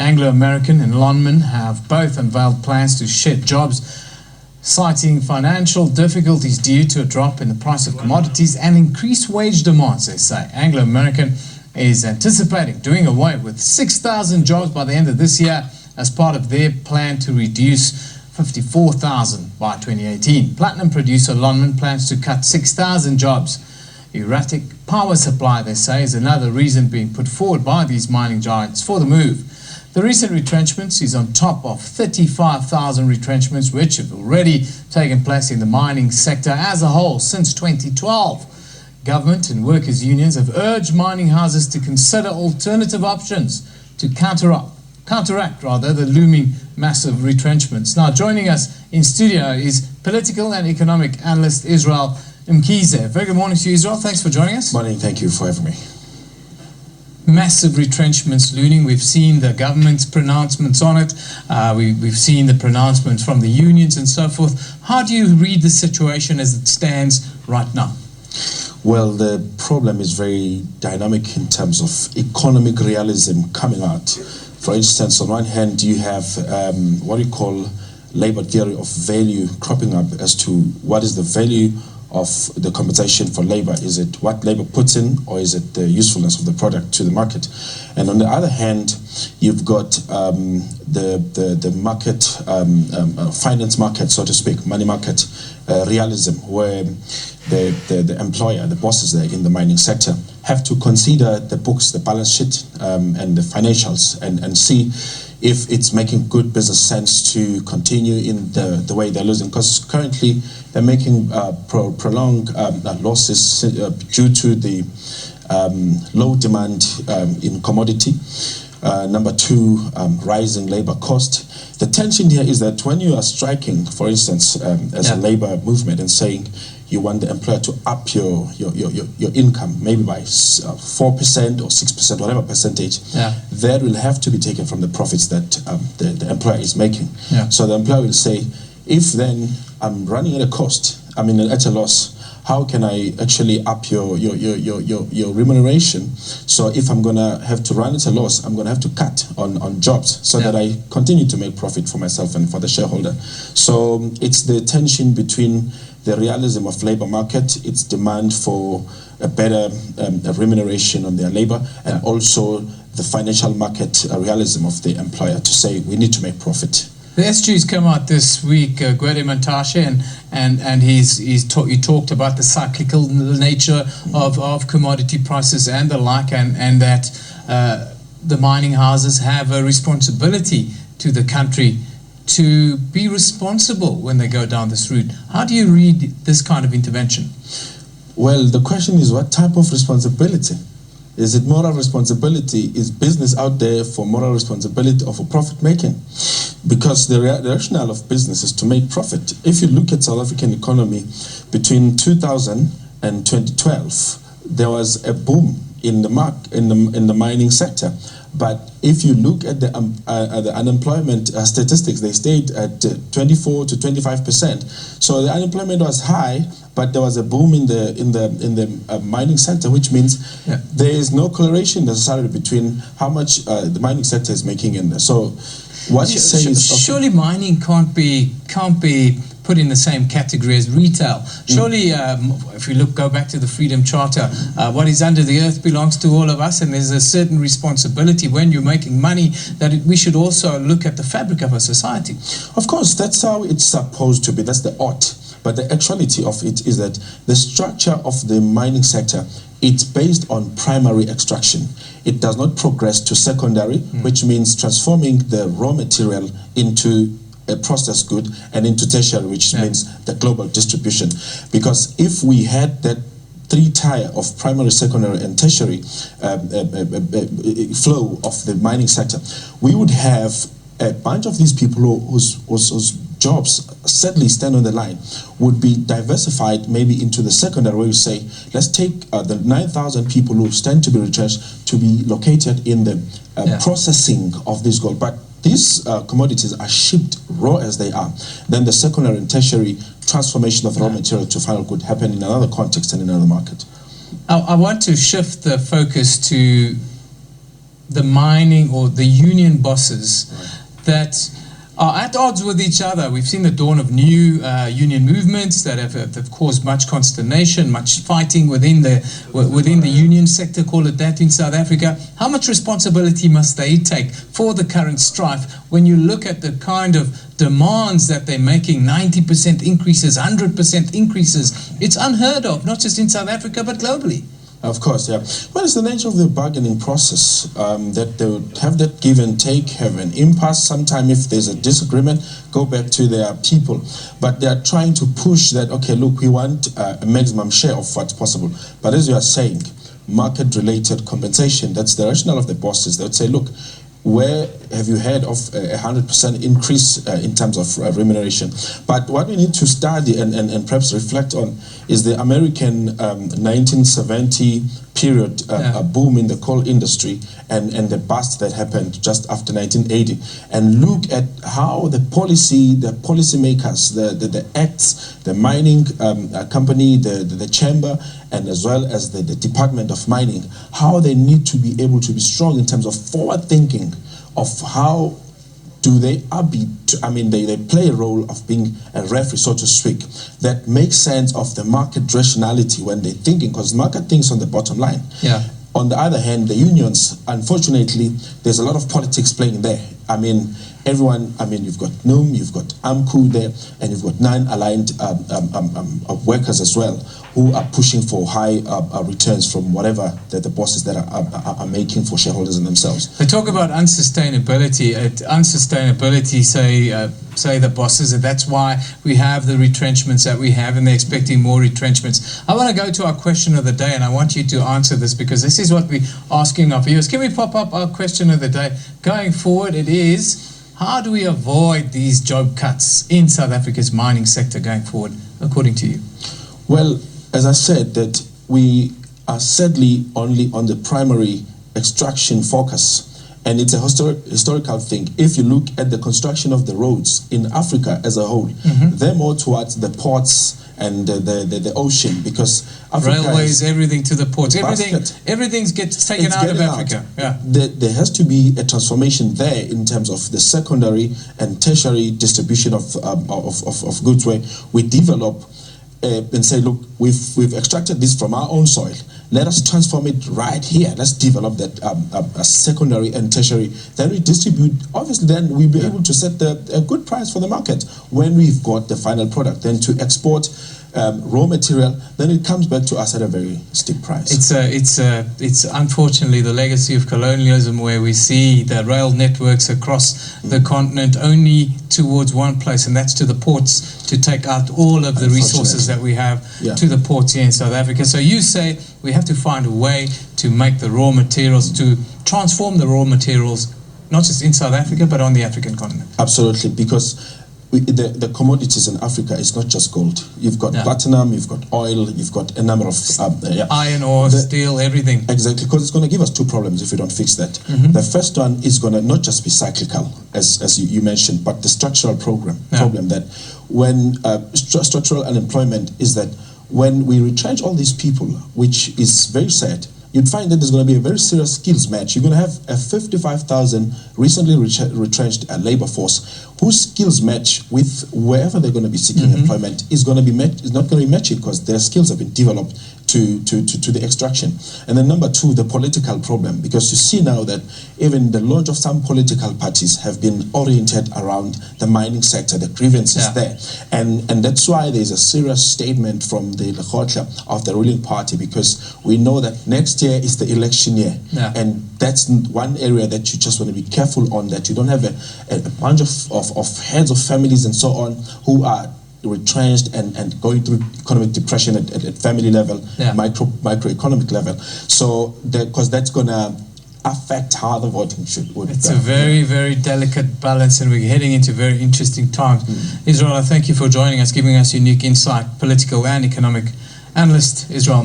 Anglo-American and Lonmin have both unveiled plans to shed jobs, citing financial difficulties due to a drop in the price of commodities and increased wage demands, they say. Anglo-American is anticipating doing away with 6,000 jobs by the end of this year as part of their plan to reduce 54,000 by 2018. Platinum producer Lonmin plans to cut 6,000 jobs. Erratic power supply, they say, is another reason being put forward by these mining giants for the move. The recent retrenchments is on top of 35,000 retrenchments which have already taken place in the mining sector as a whole since 2012. Government and workers' unions have urged mining houses to consider alternative options to counteract the looming massive retrenchments. Now, joining us in studio is political and economic analyst Israel Mkhize. Very good morning to you, Israel. Thanks for joining us. Morning. Thank you for having me. Massive retrenchments looming. We've seen the government's pronouncements on it. We've seen the pronouncements from the unions and so forth. How do you read the situation as it stands right now? Well, the problem is very dynamic in terms of economic realism coming out. For instance, on one hand, you have what you call labor theory of value cropping up as to what is the value of the compensation for labor. Is it what labor puts in, or is it the usefulness of the product to the market? And on the other hand, you've got the market, finance market, so to speak, money market realism, where the employer, the bosses there in the mining sector, have to consider the books, the balance sheet, and the financials, and see if it's making good business sense to continue in the way they're losing. Because currently they're making prolonged losses due to the low demand in commodity. Number two, rising labor cost. The tension here is that when you are striking, for instance, as a labor movement and saying you want the employer to up your income, maybe by 4% or 6%, whatever percentage, that will have to be taken from the profits that the employer is making. So the employer will say, if then I'm running at a cost, I mean at a loss, how can I actually up your remuneration? So if I'm going to have to run at a loss, I'm going to have to cut on jobs so that I continue to make profit for myself and for the shareholder. So it's the tension between the realism of labor market, its demand for a better remuneration on their labor, and also the financial market realism of the employer to say we need to make profit. The SG's come out this week, Gwede Mantashe, and he talked about the cyclical nature of commodity prices and the like, and that the mining houses have a responsibility to the country to be responsible when they go down this route. How do you read this kind of intervention? Well, the question is, what type of responsibility? Is it moral responsibility? Is business out there for moral responsibility or for profit making? Because the rationale of business is to make profit. If you look at South African economy, between 2000 and 2012, there was a boom in the mining sector. But if you look at the unemployment statistics, they stayed at 24 to 25%. So the unemployment was high, but there was a boom in the mining sector, which means there is no correlation necessarily between how much the mining sector is making in there. So what you say is surely mining can't be put in the same category as retail. Surely, if we go back to the Freedom Charter, what is under the earth belongs to all of us, and there's a certain responsibility when you're making money that we should also look at the fabric of our society. Of course, that's how it's supposed to be. That's the ought. But the actuality of it is that the structure of the mining sector, it's based on primary extraction. It does not progress to secondary, which means transforming the raw material into a processed good and into tertiary, which means the global distribution. Because if we had that three-tier of primary, secondary, and tertiary flow of the mining sector, we would have a bunch of these people whose jobs sadly stand on the line would be diversified maybe into the secondary, where you say, let's take the 9,000 people who stand to be retrenched to be located in the processing of this gold. But these commodities are shipped raw as they are. Then the secondary and tertiary transformation of raw material to final good happen in another context and in another market. I want to shift the focus to the mining or the union bosses that are at odds with each other. We've seen the dawn of new union movements that have caused much consternation, much fighting within the union sector, call it that, in South Africa. How much responsibility must they take for the current strife when you look at the kind of demands that they're making, 90% increases, 100% increases? It's unheard of, not just in South Africa, but globally. Of course, yeah. Well, it's the nature of the bargaining process that they would have that give and take, have an impasse. Sometime if there's a disagreement, go back to their people. But they are trying to push that, okay, look, we want a maximum share of what's possible. But as you are saying, market-related compensation, that's the rationale of the bosses. They would say, look, where have you heard of a 100% increase in terms of remuneration? But what we need to study and perhaps reflect on is the American 1970 period boom in the coal industry and the bust that happened just after 1980, and look at how the policymakers, the acts, the mining company, the chamber, and as well as the Department of Mining, how they need to be able to be strong in terms of forward thinking of how do they they play a role of being a referee, so to speak, that makes sense of the market rationality when they're thinking, because market thinks on the bottom line. Yeah. On the other hand, the unions, unfortunately, there's a lot of politics playing there. Everyone, you've got NUM, you've got AMCU there, and you've got non-aligned workers as well, who are pushing for high returns from whatever that the bosses that are making for shareholders and themselves. They talk about unsustainability. Say the bosses, and that's why we have the retrenchments that we have, and they're expecting more retrenchments. I want to go to our question of the day, and I want you to answer this because this is what we're asking our viewers. Can we pop up our question of the day? Going forward, it is, how do we avoid these job cuts in South Africa's mining sector going forward, according to you? Well, as I said, that we are sadly only on the primary extraction focus. And it's a historical thing. If you look at the construction of the roads in Africa as a whole, they're more towards the ports and the ocean, because Africa railways, everything to the ports, everything gets taken out of Africa. Yeah. There has to be a transformation there in terms of the secondary and tertiary distribution of goods, where we develop and say, look, we've extracted this from our own soil. Let us transform it right here. Let's develop that secondary and tertiary. Then we distribute. Obviously, then we'll be able to set a good price for the market when we've got the final product. Then to export raw material, then it comes back to us at a very steep price. It's unfortunately the legacy of colonialism, where we see the rail networks across the continent only towards one place, and that's to the ports, to take out all of the resources that we have to the ports here in South Africa. So you say we have to find a way to make the raw materials, to transform the raw materials, not just in South Africa, but on the African continent. Absolutely, because the commodities in Africa is not just gold. You've got platinum, you've got oil, you've got a number of iron ore, steel, everything. Exactly, because it's going to give us two problems if we don't fix that. The first one is going to not just be cyclical, as you mentioned, but the structural problem that when structural unemployment is that when we retrench all these people, which is very sad, you'd find that there's going to be a very serious skills match. You're going to have a 55,000 recently retrenched labor force whose skills match with wherever they're going to be seeking employment is not going to be matching, because their skills have been developed to the extraction. And then number two, the political problem, because you see now that even the launch of some political parties have been oriented around the mining sector, the grievances there. And that's why there's a serious statement from the Lekgotla of the ruling party, because we know that next year is the election year. And that's one area that you just want to be careful on, that you don't have a bunch of heads of families and so on who are retrenched and going through economic depression at family level, microeconomic level. So because that's going to affect how the voting would It's a very, very delicate balance, and we're heading into very interesting times. Israel, I thank you for joining us, giving us unique insight, political and economic analyst Israel.